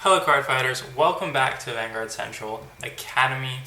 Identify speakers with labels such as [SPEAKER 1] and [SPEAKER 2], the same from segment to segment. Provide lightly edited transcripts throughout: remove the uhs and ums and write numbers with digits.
[SPEAKER 1] Hello Cardfighters, welcome back to Vanguard Central Academy.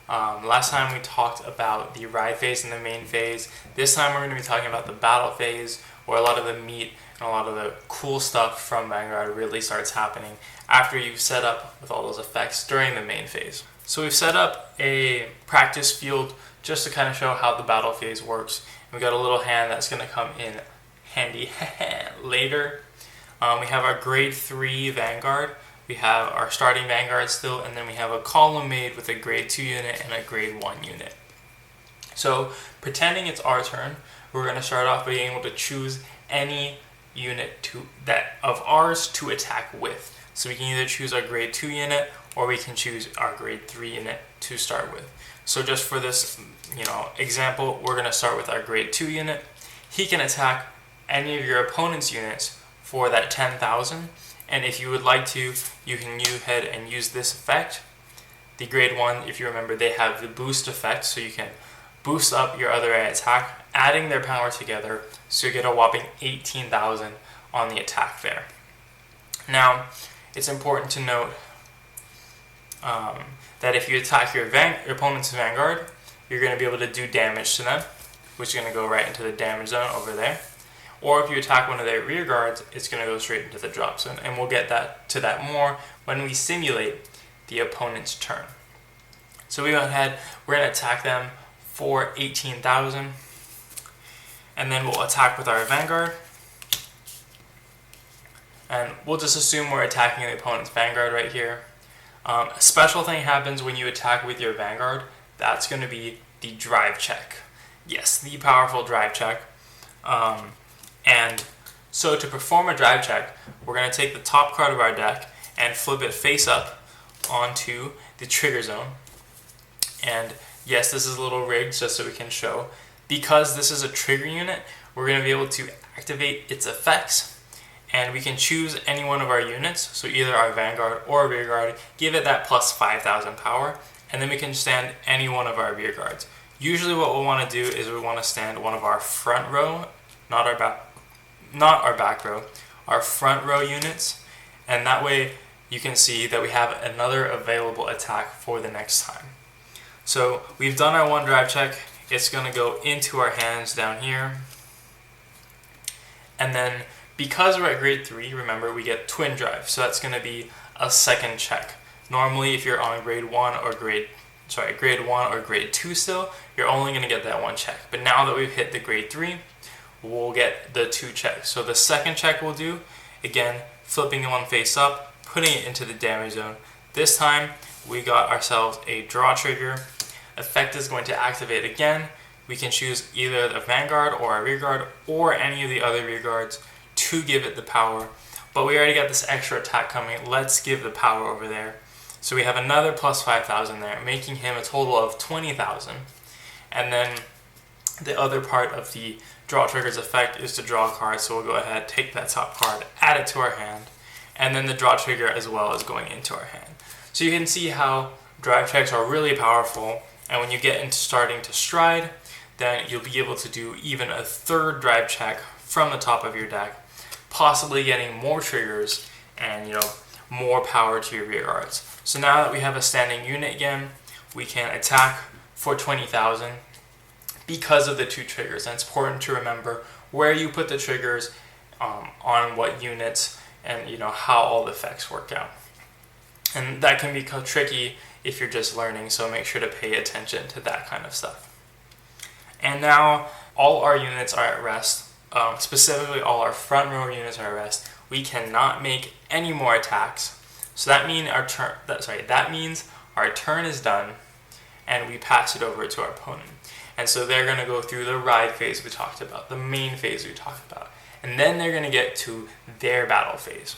[SPEAKER 1] Last time we talked about the ride phase and the main phase. This time we're going to be talking about the battle phase, where a lot of the meat and a lot of the cool stuff from Vanguard really starts happening after you've set up with all those effects during the main phase. So we've set up a practice field just to kind of show how the battle phase works. We got a little hand that's going to come in handy later. We have our grade 3 Vanguard. We have our starting Vanguard still, and then we have a column made with a grade 2 unit and a grade 1 unit. So pretending it's our turn, we're going to start off by being able to choose any unit of ours to attack with. So we can either choose our grade 2 unit or we can choose our grade 3 unit to start with. So just for this example, we're going to start with our grade 2 unit. He can attack any of your opponent's units for that 10,000. And if you would like to, you can go ahead and use this effect. The grade 1, if you remember, they have the boost effect, so you can boost up your other attack, adding their power together, so you get a whopping 18,000 on the attack there. Now, it's important to note that if you attack your opponent's Vanguard, you're going to be able to do damage to them, which is going to go right into the damage zone over there. Or if you attack one of their rear guards, it's going to go straight into the drop zone. And we'll get to that more when we simulate the opponent's turn. So we go ahead, we're going to attack them for 18,000. And then we'll attack with our Vanguard. And we'll just assume we're attacking the opponent's Vanguard right here. A special thing happens when you attack with your Vanguard. That's going to be the drive check. Yes, the powerful drive check. And so to perform a drive check, we're going to take the top card of our deck and flip it face up onto the trigger zone. And yes, this is a little rigged just so we can show. Because this is a trigger unit, we're going to be able to activate its effects. And we can choose any one of our units, so either our Vanguard or our rear guard, give it that plus 5,000 power, and then we can stand any one of our rear guards. Usually what we want to do is we want to stand one of our front row, not our back row, our front row units, and that way you can see that we have another available attack for the next time. So we've done our one drive check. It's going to go into our hands down here, and then because we're at grade 3, remember we get twin drive, so that's going to be a second check. Normally if you're on grade 1 or grade 2 still, you're only going to get that one check. But now that we've hit the grade 3, we'll get the 2 checks. So the second check we'll do, again, flipping one face up, putting it into the damage zone. This time, we got ourselves a draw trigger. Effect is going to activate again. We can choose either the Vanguard or our rear guard or any of the other rear guards to give it the power. But we already got this extra attack coming. Let's give the power over there. So we have another plus 5,000 there, making him a total of 20,000. And then the other part of the draw trigger's effect is to draw a card, so we'll go ahead, take that top card, add it to our hand, and then the draw trigger as well is going into our hand. So you can see how drive checks are really powerful, and when you get into starting to stride, then you'll be able to do even a third drive check from the top of your deck, possibly getting more triggers and more power to your rear guards. So now that we have a standing unit again, we can attack for 20,000. Because of the 2 triggers, and it's important to remember where you put the triggers on what units and how all the effects work out. And that can be tricky if you're just learning, so make sure to pay attention to that kind of stuff. And now all our units are at rest, specifically all our front row units are at rest. We cannot make any more attacks. So that means our turn is done and we pass it over to our opponent. And so they're going to go through the ride phase we talked about, the main phase we talked about, and then they're going to get to their battle phase.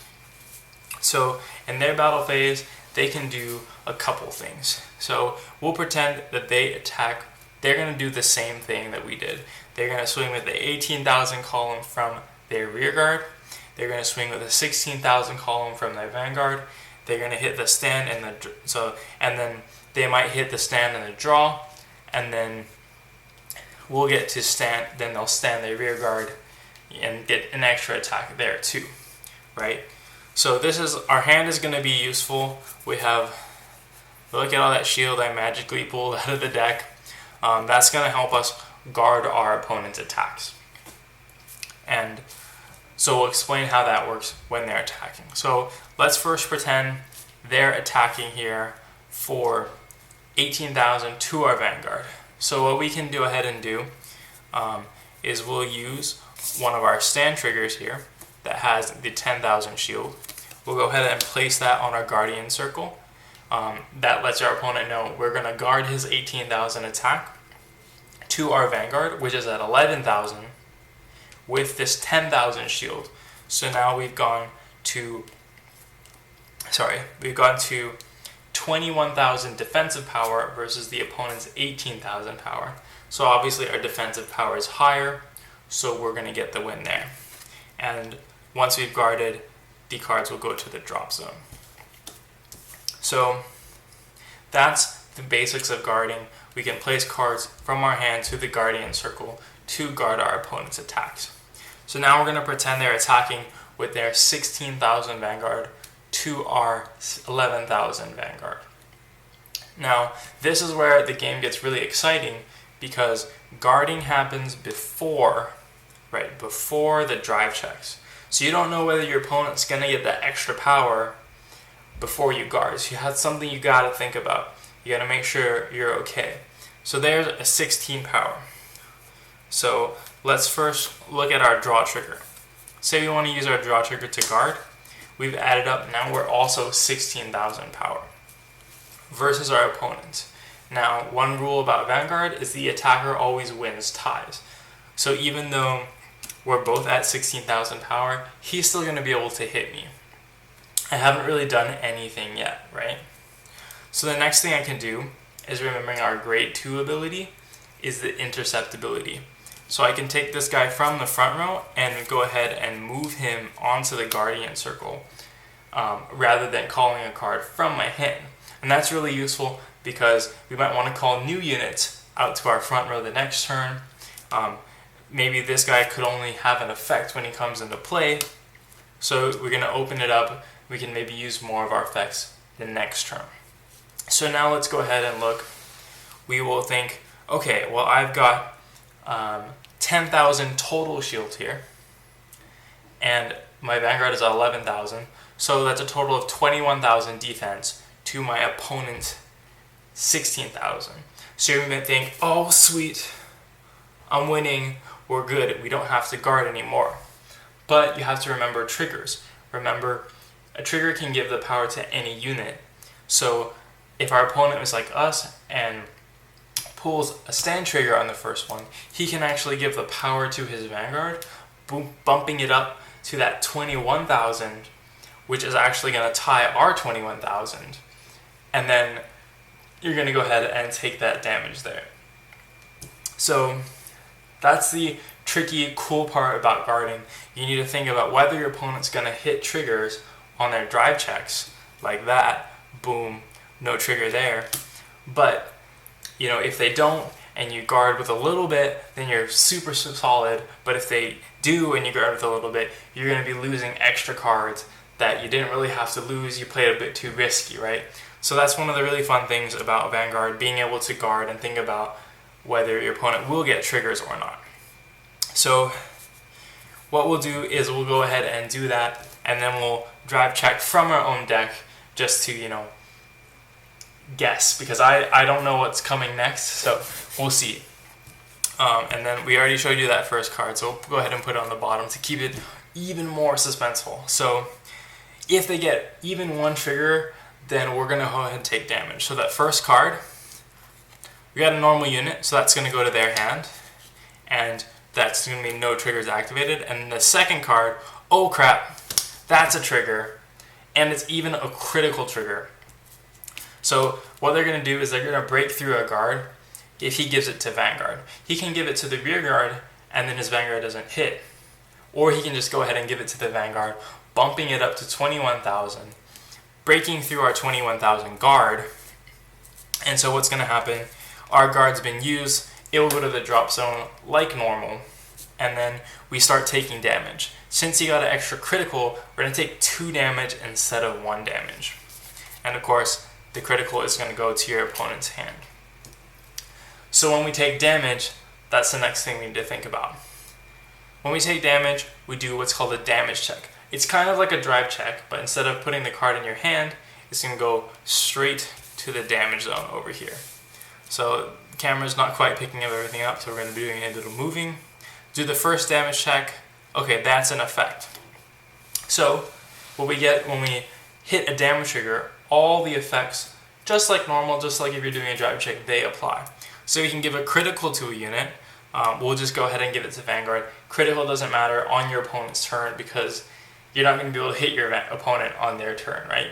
[SPEAKER 1] So in their battle phase, they can do a couple things. So we'll pretend that they attack. They're going to do the same thing that we did. They're going to swing with the 18,000 column from their rear guard. They're going to swing with a 16,000 column from their Vanguard. They're going to hit the stand and then they might hit the stand and the draw, and then we'll get to stand, then they'll stand their rear guard and get an extra attack there too, right? So our hand is going to be useful. Look at all that shield I magically pulled out of the deck. That's going to help us guard our opponent's attacks. And so we'll explain how that works when they're attacking. So let's first pretend they're attacking here for 18,000 to our Vanguard. So what we can go ahead and do is we'll use one of our stand triggers here that has the 10,000 shield. We'll go ahead and place that on our Guardian Circle. That lets our opponent know we're going to guard his 18,000 attack to our Vanguard, which is at 11,000, with this 10,000 shield. So now we've gone to 21,000 defensive power versus the opponent's 18,000 power. So obviously our defensive power is higher, so we're going to get the win there. And once we've guarded, the cards will go to the drop zone. So that's the basics of guarding. We can place cards from our hand to the Guardian Circle to guard our opponent's attacks. So now we're going to pretend they're attacking with their 16,000 Vanguard to our 11,000 Vanguard. Now, this is where the game gets really exciting because guarding happens before the drive checks. So you don't know whether your opponent's going to get that extra power before you guard. So that's something you got to think about. You got to make sure you're okay. So there's a 16 power. So let's first look at our draw trigger. Say we want to use our draw trigger to guard. We've added up, now we're also 16,000 power versus our opponent. Now, one rule about Vanguard is the attacker always wins ties. So even though we're both at 16,000 power, he's still going to be able to hit me. I haven't really done anything yet, right? So the next thing I can do is remembering our grade 2 ability is the intercept ability. So I can take this guy from the front row and go ahead and move him onto the Guardian Circle rather than calling a card from my hand. And that's really useful because we might want to call new units out to our front row the next turn. Maybe this guy could only have an effect when he comes into play. So we're going to open it up. We can maybe use more of our effects the next turn. So now let's go ahead and look. We will think, okay, well I've got 10,000 total shield here, and my Vanguard is at 11,000, so that's a total of 21,000 defense to my opponent's 16,000. So you might think, oh sweet, I'm winning, we're good, we don't have to guard anymore. But you have to remember triggers. Remember, a trigger can give the power to any unit. So if our opponent is like us and pulls a stand trigger on the first one, he can actually give the power to his Vanguard, bumping it up to that 21,000, which is actually going to tie our 21,000. And then you're going to go ahead and take that damage there. So that's the tricky, cool part about guarding. You need to think about whether your opponent's going to hit triggers on their drive checks, like that, boom, no trigger there. But if they don't and you guard with a little bit, then you're super solid. But if they do and you guard with a little bit, you're going to be losing extra cards that you didn't really have to lose. You played a bit too risky, right? So that's one of the really fun things about Vanguard, being able to guard and think about whether your opponent will get triggers or not. So what we'll do is we'll go ahead and do that, and then we'll drive check from our own deck just to, guess, because I don't know what's coming next, so we'll see. And then we already showed you that first card, so we'll go ahead and put it on the bottom to keep it even more suspenseful. So if they get even one trigger, then we're going to go ahead and take damage. So that first card, we got a normal unit, so that's going to go to their hand, and that's going to be no triggers activated. And the second card, oh crap, that's a trigger, and it's even a critical trigger. So what they're going to do is they're going to break through a guard if he gives it to Vanguard. He can give it to the rear guard, and then his Vanguard doesn't hit. Or he can just go ahead and give it to the Vanguard, bumping it up to 21,000, breaking through our 21,000 guard. And so what's going to happen, our guard's been used, it will go to the drop zone like normal, and then we start taking damage. Since he got an extra critical, we're going to take 2 damage instead of 1 damage. And of course, the critical is going to go to your opponent's hand. So when we take damage, that's the next thing we need to think about. When we take damage, we do what's called a damage check. It's kind of like a drive check, but instead of putting the card in your hand, it's going to go straight to the damage zone over here. So the camera's not quite picking up everything up, so we're going to be doing a little moving. Do the first damage check. Okay, that's an effect. So what we get when we hit a damage trigger, all the effects, just like normal, just like if you're doing a drive check, they apply. So we can give a critical to a unit. We'll just go ahead and give it to Vanguard. Critical doesn't matter on your opponent's turn because you're not going to be able to hit your opponent on their turn, right?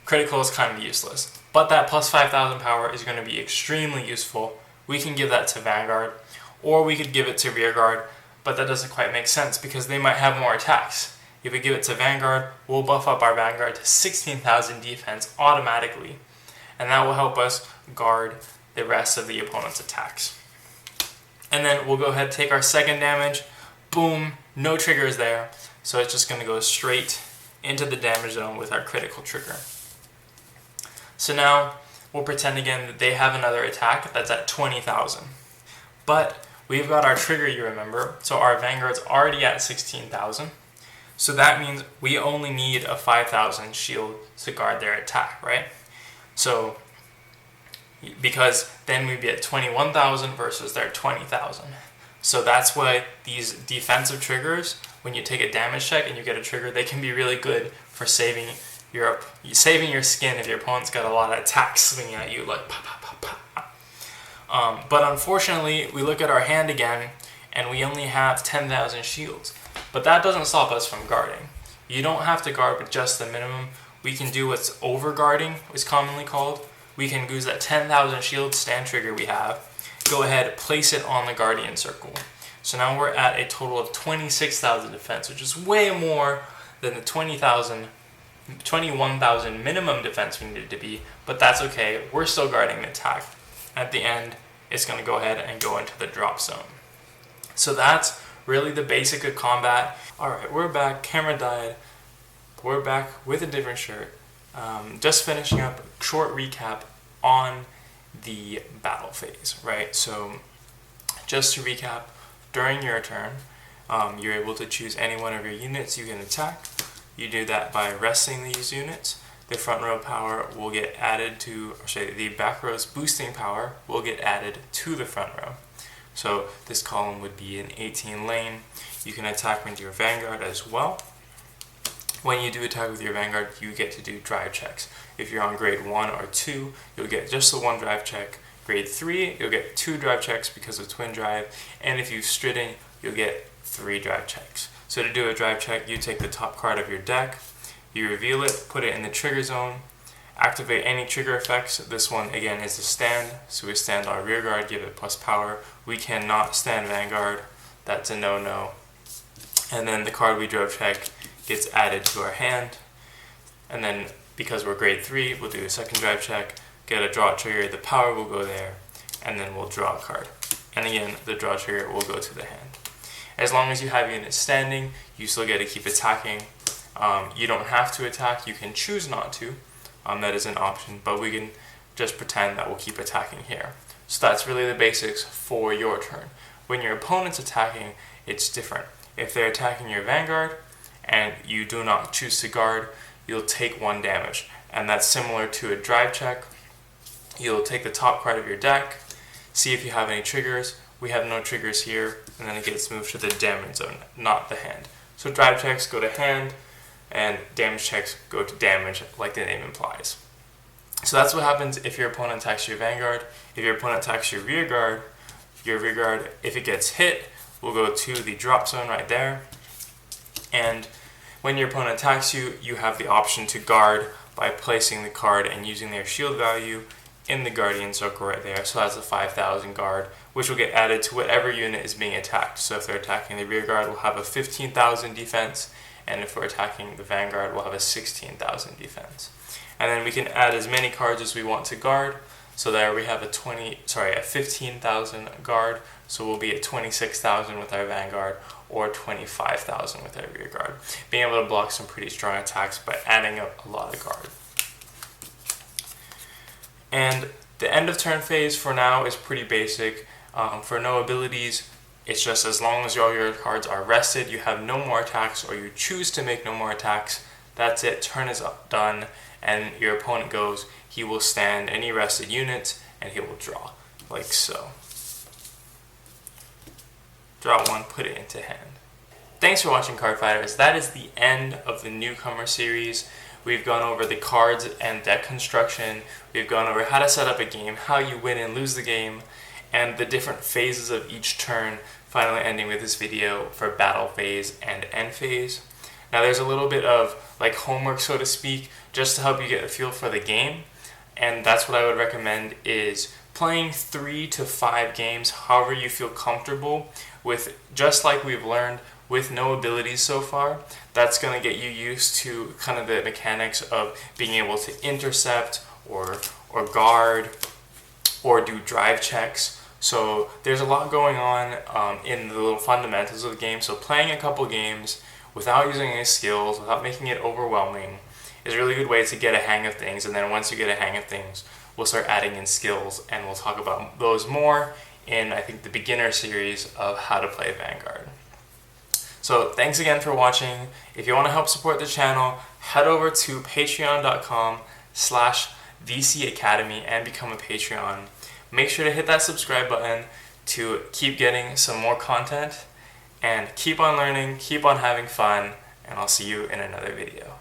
[SPEAKER 1] Critical is kind of useless. But that plus 5,000 power is going to be extremely useful. We can give that to Vanguard, or we could give it to Rearguard, but that doesn't quite make sense because they might have more attacks. If we give it to Vanguard, we'll buff up our Vanguard to 16,000 defense automatically, and that will help us guard the rest of the opponent's attacks. And then we'll go ahead and take our second damage. Boom, no triggers there, so it's just going to go straight into the damage zone with our critical trigger. So now we'll pretend again that they have another attack that's at 20,000. But we've got our trigger, you remember, so our Vanguard's already at 16,000. So that means we only need a 5,000 shield to guard their attack, right? So, because then we'd be at 21,000 versus their 20,000. So that's why these defensive triggers, when you take a damage check and you get a trigger, they can be really good for saving your skin if your opponent's got a lot of attacks swinging at you, like pa pa pa pa. But unfortunately, we look at our hand again, and we only have 10,000 shields. But that doesn't stop us from guarding. You don't have to guard with just the minimum. We can do what's over-guarding, it's commonly called. We can use that 10,000 shield stand trigger we have, go ahead, place it on the Guardian Circle. So now we're at a total of 26,000 defense, which is way more than the 21,000 minimum defense we needed to be, but that's okay. We're still guarding the attack. At the end, it's going to go ahead and go into the drop zone. So that's really the basic of combat. Alright, we're back. Camera died. We're back with a different shirt. Just finishing up a short recap on the battle phase, right? So just to recap, during your turn, you're able to choose any one of your units you can attack. You do that by resting these units. The front row power will get added to, the back row's boosting power will get added to the front row. So this column would be an 18 lane. You can attack with your Vanguard as well. When you do attack with your Vanguard, you get to do drive checks. If you're on grade 1 or 2, you'll get just the 1 drive check. Grade 3, you'll get 2 drive checks because of twin drive. And if you've stridden, you'll get 3 drive checks. So to do a drive check, you take the top card of your deck, you reveal it, put it in the trigger zone, activate any trigger effects. This one again is a stand, so we stand our rear guard, give it plus power. We cannot stand Vanguard, that's a no-no. And then the card we drive check gets added to our hand. And then because we're grade 3, we'll do a second drive check, get a draw trigger, the power will go there, and then we'll draw a card. And again, the draw trigger will go to the hand. As long as you have units standing, you still get to keep attacking. You don't have to attack, you can choose not to. That is an option, but we can just pretend that we'll keep attacking here. So that's really the basics for your turn. When your opponent's attacking, it's different. If they're attacking your Vanguard and you do not choose to guard, you'll take 1 damage. And that's similar to a drive check. You'll take the top card of your deck, see if you have any triggers. We have no triggers here, and then it gets moved to the damage zone, not the hand. So drive checks go to hand, and damage checks go to damage, like the name implies. So that's what happens if your opponent attacks your Vanguard. If your opponent attacks your rear guard, if it gets hit, will go to the drop zone right there. And when your opponent attacks you, you have the option to guard by placing the card and using their shield value in the Guardian Circle right there. So that's a 5,000 guard, which will get added to whatever unit is being attacked. So if they're attacking the rear guard, we'll have a 15,000 defense, and if we're attacking the Vanguard, we'll have a 16,000 defense. And then we can add as many cards as we want to guard. So there we have a 15,000 guard So we'll be at 26,000 with our Vanguard or 25,000 with our rear guard. Being able to block some pretty strong attacks by adding up a lot of guard. And the end of turn phase for now is pretty basic. For no abilities, it's just as long as all your cards are rested, you have no more attacks, or you choose to make no more attacks, that's it, turn is done, and your opponent goes, he will stand any rested units, and he will draw, like so. Draw one, put it into hand. Thanks for watching Card Fighters. That is the end of the newcomer series. We've gone over the cards and deck construction. We've gone over how to set up a game, how you win and lose the game, and the different phases of each turn, finally ending with this video for battle phase and end phase. Now there's a little bit of like homework, so to speak, just to help you get a feel for the game, and that's what I would recommend is playing 3 to 5 games, however you feel comfortable with, just like we've learned with no abilities so far. That's going to get you used to kind of the mechanics of being able to intercept or guard or do drive checks. So there's a lot going on in the little fundamentals of the game. So playing a couple games without using any skills, without making it overwhelming, is a really good way to get a hang of things. And then once you get a hang of things, we'll start adding in skills, and we'll talk about those more in, I think, the beginner series of how to play Vanguard. So thanks again for watching. If you want to help support the channel, head over to patreon.com/VC Academy and become a Patreon. Make sure to hit that subscribe button to keep getting some more content, and keep on learning, keep on having fun, and I'll see you in another video.